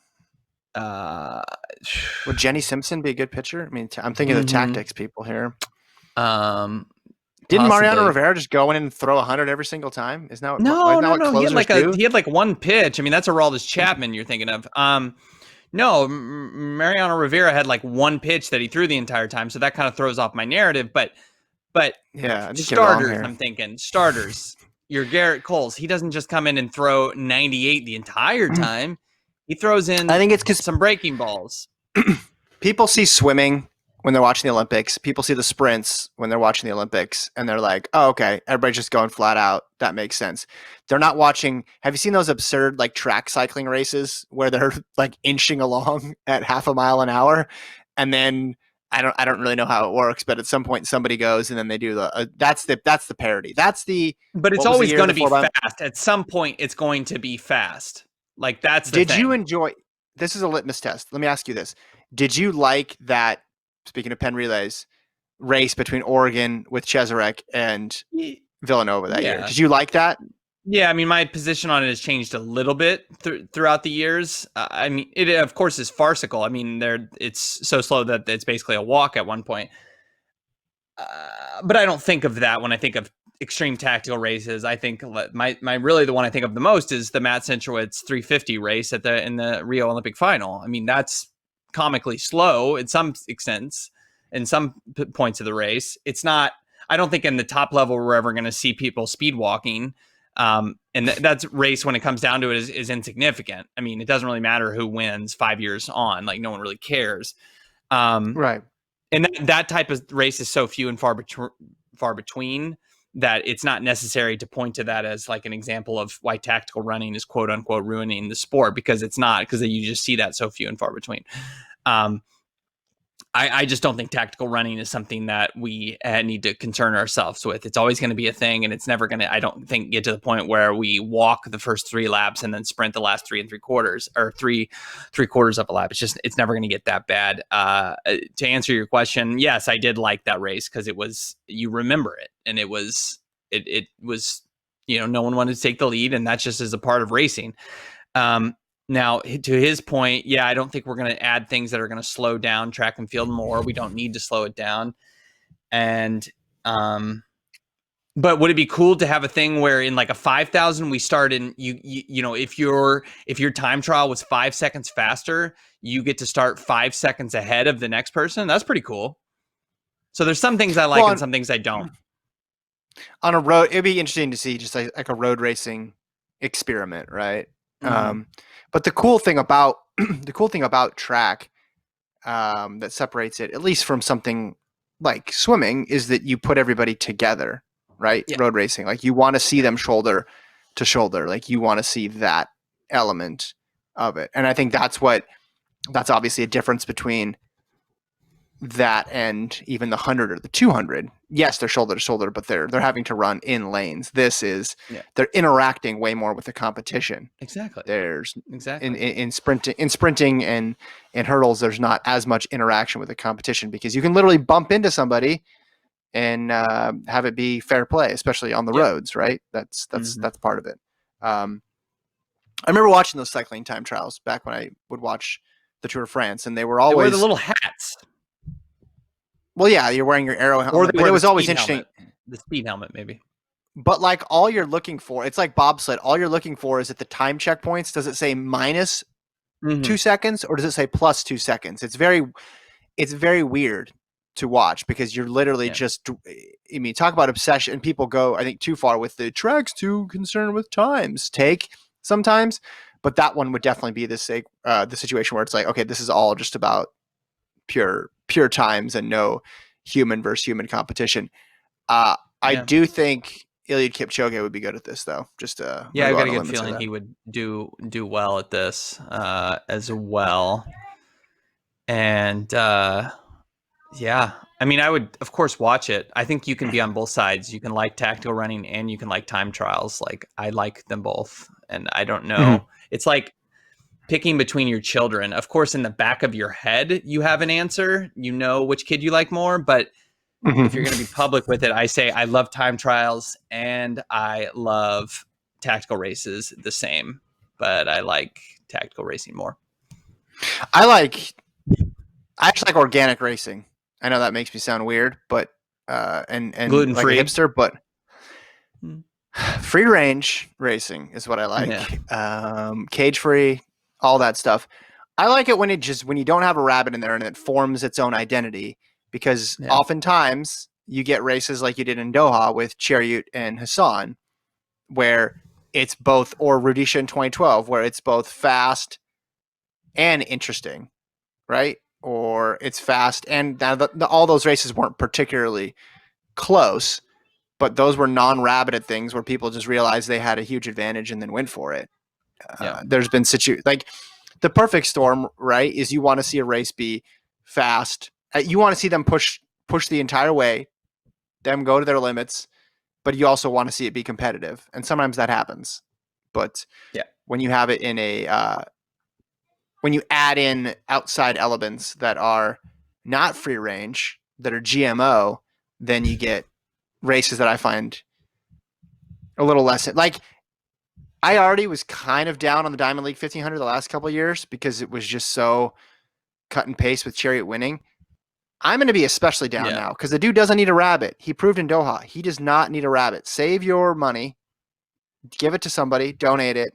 Would Jenny Simpson be a good pitcher? I mean, I'm thinking of the tactics people here. Didn't Mariano Rivera just go in and throw 100 every single time? Is now no. He had like one pitch. I mean, that's Aroldis Chapman you're thinking of. No, Mariano Rivera had like one pitch that he threw the entire time, so that kind of throws off my narrative. But yeah, starters. I'm thinking starters. Your Garrett Coles. He doesn't just come in and throw 98 the entire time. He throws in. I think it's because some breaking balls. People see swimming when they're watching the Olympics. People see the sprints when they're watching the Olympics, and they're like, "Oh, okay, everybody's just going flat out. That makes sense." They're not watching. Have you seen those absurd like track cycling races where they're like inching along at half a mile an hour, and then I don't really know how it works, but at some point somebody goes and then they do that's the parody. But it's always going to be fast. At some point, it's going to be fast. Like that's the thing. Did you enjoy? This is a litmus test. Let me ask you this: did you like that? Speaking of Penn relays, race between Oregon with Cheserek and Villanova that year. Did you like that? Yeah, I mean, my position on it has changed a little bit throughout the years. I mean, it of course is farcical. I mean, it's so slow that it's basically a walk at one point. But I don't think of that when I think of extreme tactical races. I think my really the one I think of the most is the Matt Centrowitz 350 race in the Rio Olympic final. I mean, that's comically slow in some extents in some points of the race. It's not. I don't think in the top level we're ever going to see people speed walking. And that's race when it comes down to it is insignificant. I mean, it doesn't really matter who wins 5 years on. Like no one really cares. Right. And that type of race is so few and far between that it's not necessary to point to that as like an example of why tactical running is quote unquote ruining the sport, because it's not, because you just see that so few and far between. I I just don't think tactical running is something that we need to concern ourselves with. It's always going to be a thing, and it's never going to, I don't think, get to the point where we walk the first 3 laps and then sprint the last 3 3/4 or three quarters of a lap. It's never going to get that bad. To answer your question, yes, I did like that race because you remember it, and it was, no one wanted to take the lead, and that just is a part of racing. Now, to his point, yeah, I don't think we're going to add things that are going to slow down track and field more. We don't need to slow it down. And, but would it be cool to have a thing where in like a 5,000 we start in if your time trial was 5 seconds faster, you get to start 5 seconds ahead of the next person? That's pretty cool. So there's some things I like and some things I don't. On a road, it'd be interesting to see just like a road racing experiment, right? Mm-hmm. But the cool thing about track that separates it, at least from something like swimming, is that you put everybody together, right? Yeah. Road racing, like you want to see them shoulder to shoulder, like you want to see that element of it. And I think that's obviously a difference between that and even the 100 or the 200. Yes, they're shoulder to shoulder, but they're having to run in lanes. This is they're interacting way more with the competition. Exactly. There's in sprinting and hurdles, there's not as much interaction with the competition because you can literally bump into somebody and have it be fair play, especially on the roads, right? That's part of it. I remember watching those cycling time trials back when I would watch the Tour de France, and they were always wear the little hats. Well, yeah, you're wearing your arrow helmet, but it was always interesting. The speed helmet, maybe. But like all you're looking for, it's like bobsled. All you're looking for is at the time checkpoints. Does it say minus 2 seconds or does it say plus 2 seconds? It's very weird to watch because you're literally just, I mean, talk about obsession. And people go, I think, too far with the track's too concerned with times take sometimes. But that one would definitely be the situation where it's like, okay, this is all just about pure times and no human versus human competition. I do think Eliud Kipchoge would be good at this, though. Just I've got a good feeling he would do well at this as well. And I mean, I would of course watch it. I think you can be on both sides. You can like tactical running and you can like time trials. Like I like them both, and I don't know. Mm-hmm. It's like picking between your children. Of course, in the back of your head, you have an answer. You know which kid you like more, but if you're going to be public with it, I say I love time trials and I love tactical races the same, but I like tactical racing more. I actually like organic racing. I know that makes me sound weird, but and gluten-free, like a hipster, but free range racing is what I like. Yeah. Cage free, all that stuff. I like it when you don't have a rabbit in there and it forms its own identity, because oftentimes you get races like you did in Doha with Chariot and Hassan, where it's both, or Rudisha in 2012, where it's both fast and interesting, right? Or it's fast, and all those races weren't particularly close, but those were non-rabbited things where people just realized they had a huge advantage and then went for it. There's been like the perfect storm, right? Is you want to see a race be fast. You want to see them push the entire way, them go to their limits, but you also want to see it be competitive. And sometimes that happens. But when you have it in when you add in outside elements that are not free range, that are GMO, then you get races that I find a little less like. I already was kind of down on the Diamond League 1500 the last couple of years because it was just so cut and paste with Chariot winning. I'm going to be especially down now because the dude doesn't need a rabbit. He proved in Doha. He does not need a rabbit. Save your money. Give it to somebody. Donate it.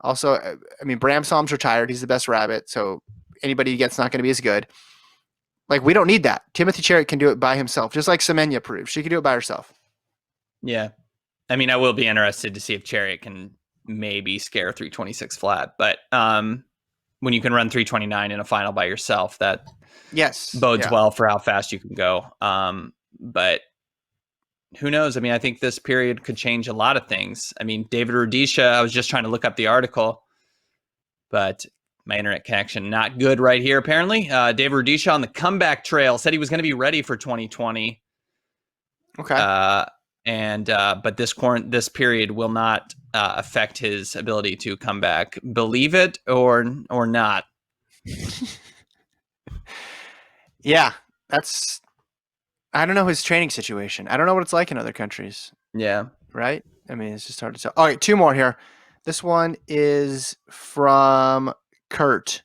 Also, I mean, Bram Som's retired. He's the best rabbit. So anybody he gets not going to be as good. Like, we don't need that. Timothy Chariot can do it by himself, just like Semenya proved. She can do it by herself. Yeah. I mean, I will be interested to see if Chariot can maybe scare 326 flat, but when you can run 329 in a final by yourself, that bodes well for how fast you can go. But who knows? I mean, I think this period could change a lot of things. I mean, David Rudisha, I was just trying to look up the article, but My internet connection not good right here, apparently. David Rudisha on the comeback trail said he was going to be ready for 2020. Okay. But this period will not affect his ability to come back. Believe it or not. Yeah, I don't know his training situation. I don't know what it's like in other countries. Yeah. Right? I mean, it's just hard to tell. All right, two more here. This one is from Kurt.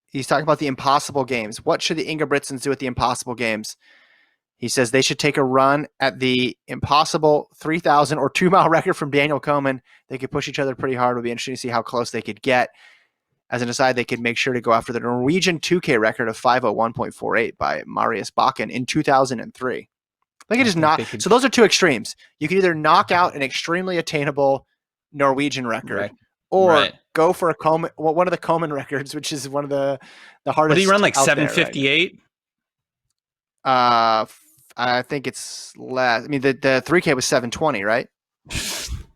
He's talking about the impossible games. What should the Ingebrigtsens do at the impossible games? He says they should take a run at the impossible 3,000 or 2-mile record from Daniel Komen. They could push each other pretty hard. It'll be interesting to see how close they could get. As an aside, they could make sure to go after the Norwegian 2K record of 5:01.48 by Marius Bakken in 2003. They could just not. So those are two extremes. You could either knock out an extremely attainable Norwegian record, or go for one of the Komen records, which is one of the hardest. What did he run, like 7:58? I think it's less. I mean, the 3K was 7:20, right?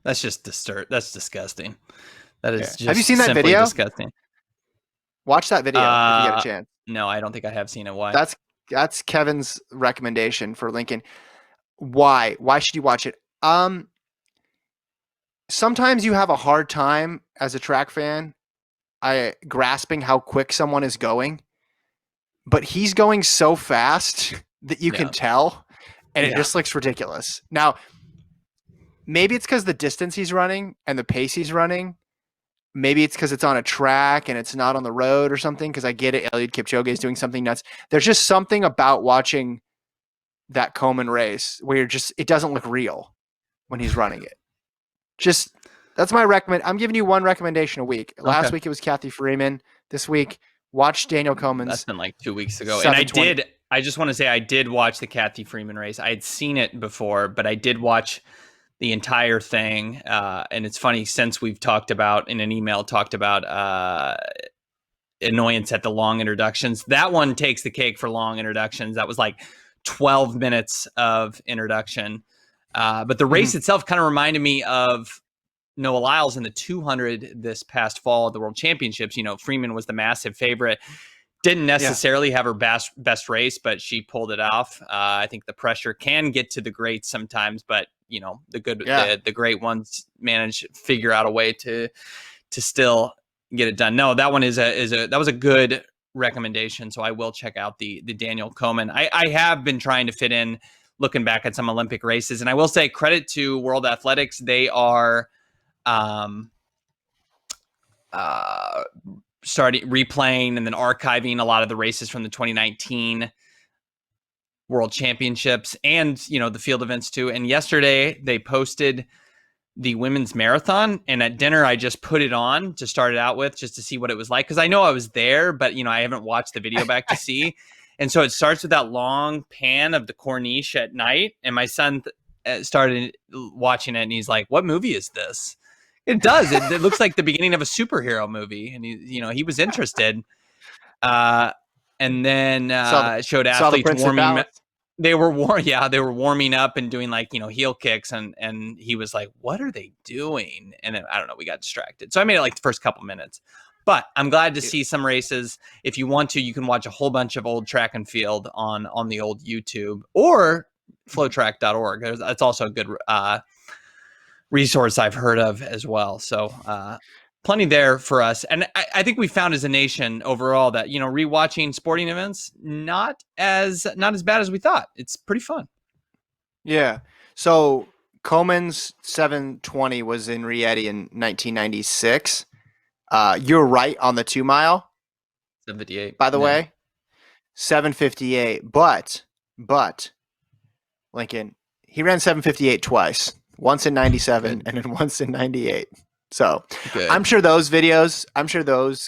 That's just That's disgusting. That is just. Have you seen that video? Disgusting. Watch that video if you get a chance. No, I don't think I have seen it. Why? That's Kevin's recommendation for Lincoln. Why? Why should you watch it? Sometimes you have a hard time as a track fan grasping how quick someone is going, but he's going so fast that you can tell, and it just looks ridiculous. Now, maybe it's because the distance he's running and the pace he's running. Maybe it's because it's on a track and it's not on the road or something, because I get it. Eliud Kipchoge is doing something nuts. There's just something about watching that Komen race where it doesn't look real when he's running it. That's my recommend. I'm giving you one recommendation a week. Last week it was Kathy Freeman. This week, watch Daniel Komen's. That's been like 2 weeks ago. And I just want to say I did watch the Kathy Freeman race. I had seen it before, but I did watch the entire thing. And it's funny, since we've talked about in an email, annoyance at the long introductions. That one takes the cake for long introductions. That was like 12 minutes of introduction. But the race itself kind of reminded me of Noah Lyles in the 200 this past fall at the World Championships. Freeman was the massive favorite. Didn't necessarily have her best race, but she pulled it off. I think the pressure can get to the greats sometimes, but the great ones figure out a way to still get it done. No, that one that was a good recommendation. So I will check out the Daniel Komen. I have been trying to fit in, looking back at some Olympic races, and I will say credit to World Athletics. They are starting replaying and then archiving a lot of the races from the 2019 World Championships and the field events too. And yesterday they posted the women's marathon, and at dinner I just put it on to start it out with, just to see what it was like, because I know I was there, but I haven't watched the video back to see. And so it starts with that long pan of the Corniche at night, and my son started watching it and he's like, "What movie is this?" It does. It looks like the beginning of a superhero movie, and he was interested. And then showed athletes warming. They were warming up and doing heel kicks, and he was like, "What are they doing?" And then, I don't know, we got distracted. So I made it like the first couple minutes. But I'm glad to see some races. If you want to, you can watch a whole bunch of old track and field on the old YouTube or FloTrack.org. That's also a good resource I've heard of as well. So plenty there for us. And I think we found as a nation overall that, rewatching sporting events, not as bad as we thought. It's pretty fun. Yeah. So Komen's 7:20 was in Rieti in 1996. You're right on the 2-mile. 7:58. By the way, 7:58. But Lincoln, he ran 7:58 twice. Once in 97 and then once in 98. So good. I'm sure those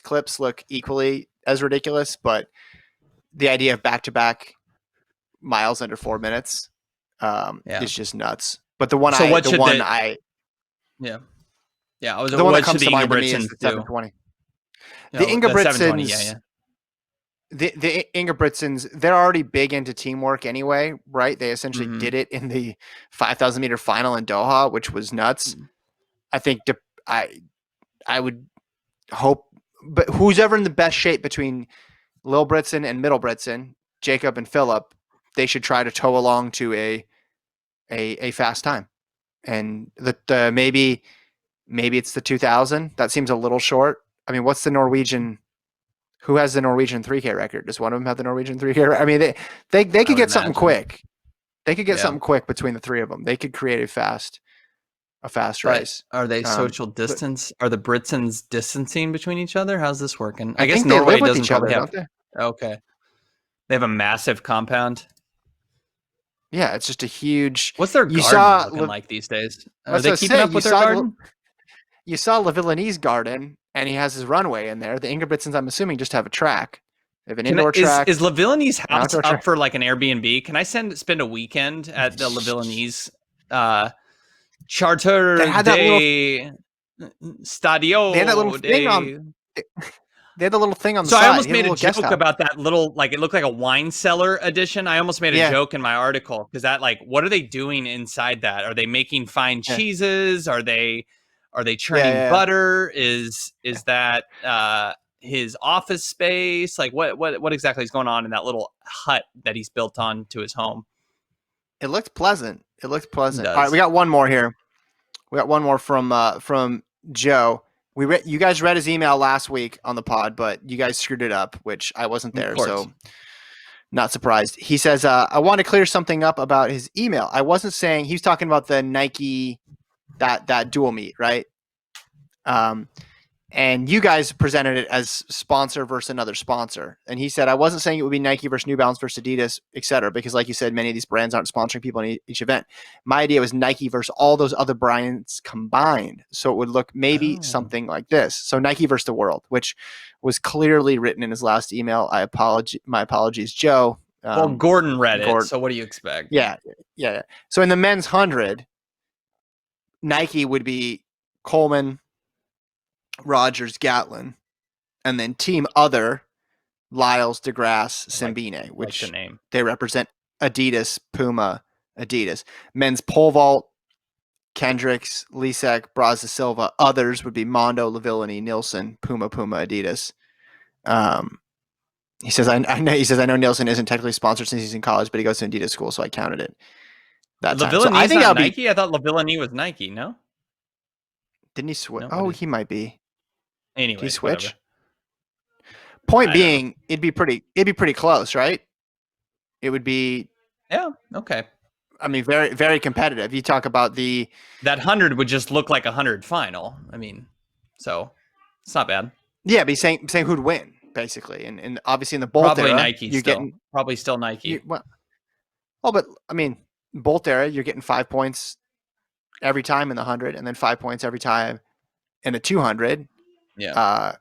clips look equally as ridiculous, but the idea of back-to-back miles under 4 minutes is just nuts. But the one that comes to mind to me is the 7:20. The Ingebrigtsens, the Ingebrigtsens, they're already big into teamwork anyway, right? They essentially did it in the 5,000 meter final in Doha, which was nuts. I think I would hope but who's ever in the best shape between Lil Britzen and Middle Britzen, Jacob and Philip, they should try to tow along to a fast time. And the maybe it's the 2000. That seems a little short. I mean, what's the Norwegian? Who has the Norwegian 3K record? Does one of them have the Norwegian 3K? I mean, they could get something quick. They could get something quick between the three of them. They could create a fast race. Are they social distance? Are the Britsons distancing between each other? How's this working? I guess think Norway they live with doesn't each other, probably have. don't they? Okay, they have a massive compound. Yeah, it's just a huge. What's their garden looking like these days? Are they keeping up with their garden? You saw Le Villeneuve's garden, and he has his runway in there. The Ingebrigtsens, I'm assuming, just have a track. They have an indoor track. Is Le Villeneuve's house up track. for like an Airbnb? Can I spend a weekend at the Le Villeneuve's Charter de Stadio? They had that little thing on. They had the little thing on the side. So I almost made a joke about that little, like, it looked like a wine cellar edition. I almost made a joke in my article because that, like, what are they doing inside that? Are they making fine cheeses? Are they churning butter? Is that his office space? Like, what exactly is going on in that little hut that he's built on to his home? It looked pleasant. All right, we got one more here. We got one more from Joe. You guys read his email last week on the pod, but you guys screwed it up, which I wasn't there, so not surprised. He says, I want to clear something up about his email. I wasn't saying, he was talking about the Nike, that dual meet, right? And you guys presented it as sponsor versus another sponsor. And he said, I wasn't saying it would be Nike versus New Balance versus Adidas, et cetera, because like you said, many of these brands aren't sponsoring people in each event. My idea was Nike versus all those other brands combined. So it would look maybe something like this. So Nike versus the world, which was clearly written in his last email. My apologies, Joe. Well, Gordon read it. So what do you expect? Yeah. So in the men's 100, Nike would be Coleman, Rogers, Gatlin, and then team other, Lyles, DeGrasse, Simbine, which the name. They represent Adidas, Puma, Adidas. Men's pole vault, Kendricks, Lisek, Braz da Silva. Others would be Mondo, Lavillani, Nielsen, Puma, Adidas. He says, I know Nielsen isn't technically sponsored since he's in college, but he goes to Adidas school, so I counted it. Lavillani so I think not Nike? I thought Lavillani was Nike, no? Didn't he switch? No, he might be. Anyway, did he switch? Whatever. Point being, it'd be pretty close, right? It would be. Yeah. Okay. I mean, very, very competitive. You talk about that 100 would just look like 100 final. I mean, so it's not bad. Yeah, but he's saying who'd win basically, and obviously in the Bolt probably era, Nike. You're getting probably still Nike. But I mean, Bolt era, you're getting 5 points every time in the 100, and then 5 points every time in the 200. Yeah.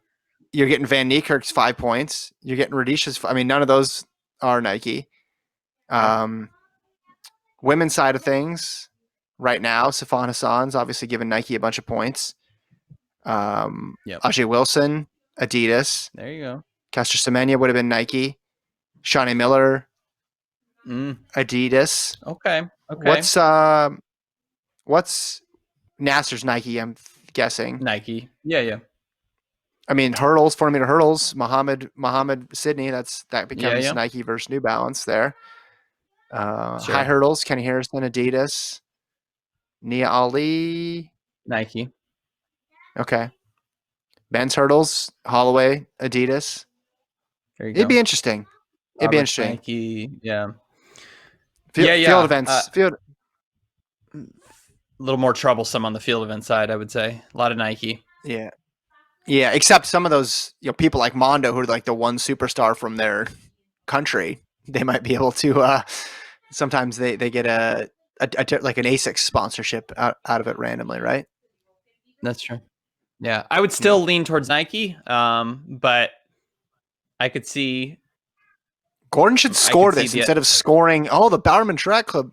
You're getting Van Niekerk's 5 points. You're getting Radisha's. I mean, none of those are Nike. Women's side of things, right now, Sifan Hassan's obviously giving Nike a bunch of points. Ajay Wilson, Adidas. There you go. Castor Semenya would have been Nike. Shawnee Miller, Adidas. Okay. What's Nasser's Nike? I'm guessing Nike. Yeah. I mean, hurdles, 400-meter hurdles, Muhammad Sydney. That becomes Nike versus New Balance there. Sure. High hurdles, Kenny Harrison, Adidas. Nia Ali, Nike. Okay. Men's hurdles, Holloway, Adidas. There you go. It'd be interesting. Nike, yeah. Field events. A little more troublesome on the field event side, I would say. A lot of Nike. Yeah. Yeah, except some of those people like Mondo, who are like the one superstar from their country, they might be able to. Sometimes they get like an ASICS sponsorship out of it randomly, right? That's true. Yeah, I would still lean towards Nike, but I could see Gordon should score this instead of scoring. Oh, the Bowerman Track Club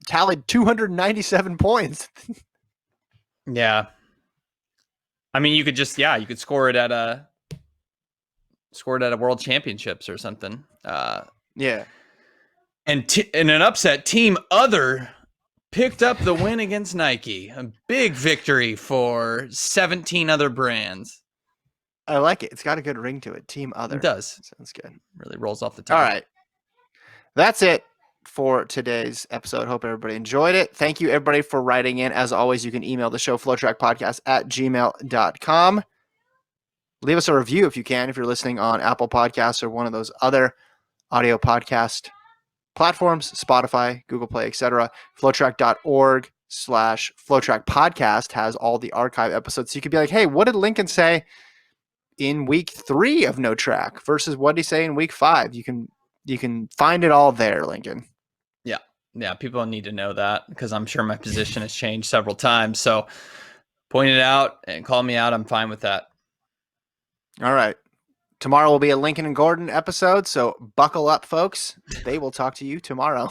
tallied 297 points. Yeah. I mean, you could just you could score it at a World Championships or something. Yeah. And in an upset, Team Other picked up the win against Nike. A big victory for 17 other brands. I like it. It's got a good ring to it. Team It Other. does. Sounds good. Really rolls off the All tongue. right. That's it for today's episode. Hope everybody enjoyed it. Thank you, everybody, for writing in. As always, you can email the show, FloTrackPodcast@gmail.com. Leave us a review if you can, if you're listening on Apple Podcasts or one of those other audio podcast platforms, Spotify, Google Play, etc. FloTrack.org/FloTrack podcast has all the archive episodes. So you could be like, hey, what did Lincoln say in week 3 of No Track versus what did he say in week 5? You can find it all there, Lincoln. Yeah, people need to know that because I'm sure my position has changed several times. So point it out and call me out. I'm fine with that. All right. Tomorrow will be a Lincoln and Gordon episode, so buckle up, folks. They will talk to you tomorrow.